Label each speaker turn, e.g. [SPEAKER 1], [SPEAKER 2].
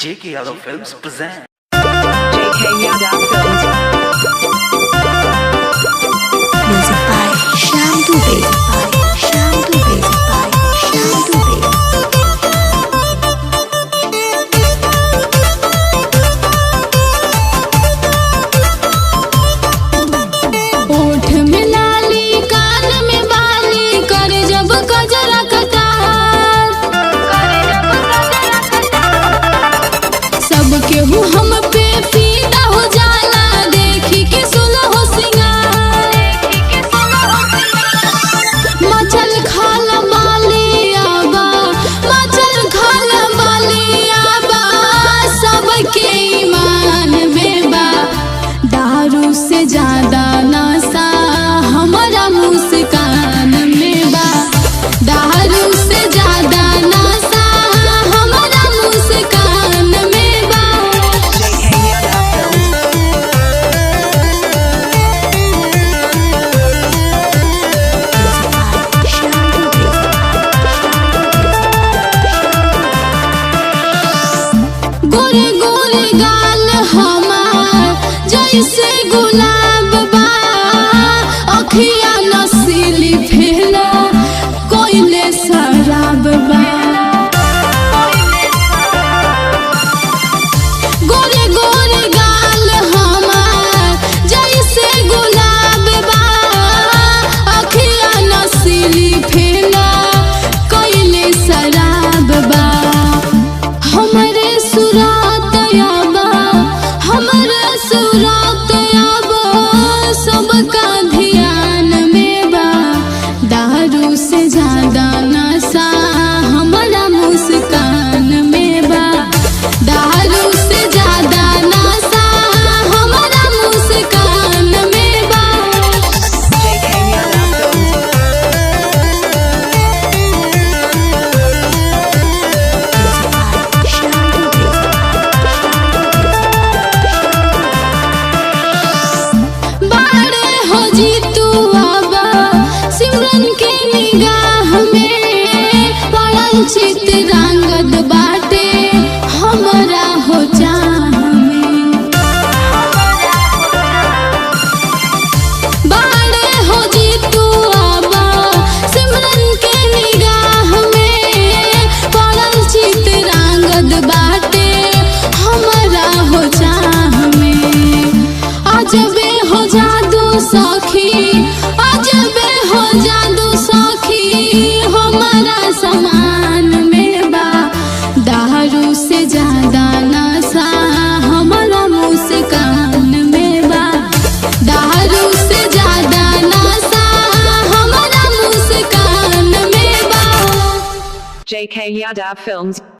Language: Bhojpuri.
[SPEAKER 1] JK Yadav Films present
[SPEAKER 2] JK Yadav Films.
[SPEAKER 3] Music by Shyam Dubey. Shyam Dubey. Shyam Dubey.
[SPEAKER 4] ओठ में लाली, कान में बाली, कर जब गजरा कटार, सब केहू हम पे फीदा हो जाला, देखी के सुलहो सिंगार। मचल खाला बालियाबा, मचल खाला बालियाबा, सबके ईमान में बा, दारू से ज्यादा नशा हमारा मुस्कान में बा, दारू से ज्यादा नशा हमारा मुस्कान में बा।
[SPEAKER 2] JK Yadav Films.
[SPEAKER 4] गोरे गोरे गाल हमार जैसे गुलाब बा, अखिया नसीली फेला कोइले शराब बा। गोरे गोरे गाल हमार जैसे गुलाब बा, अखिया नसीली फेला कोइले शराब बा। हमरे सुरात याबा, हमरे सुरात याबा, सबका ध्यान में बा, दारू से ज्यादा नशा हमारा मुस्कान में बा, दारू से ज्यादा नशा हमारा मुस्कान में बा।
[SPEAKER 2] JK Yadav Films.
[SPEAKER 4] बाड़े हो जी तू आबा, सिमरन के निगाह में पड़ल चितरांगद बाटे हमरा हो चाह में। बाड़े हो जी तू आबा, सिमरन के निगाह में पड़ल चितरांगद बाटे हमरा हो चाह में। अजबे हो जादू सखी, अजबे हो जादू सखी, हमारा समान में बा, दारू से ज्यादा नशा हमारा मुस्कान में बा, दारू से ज्यादा नशा हमारा मुस्कान में बा।
[SPEAKER 2] JK Yadav Films.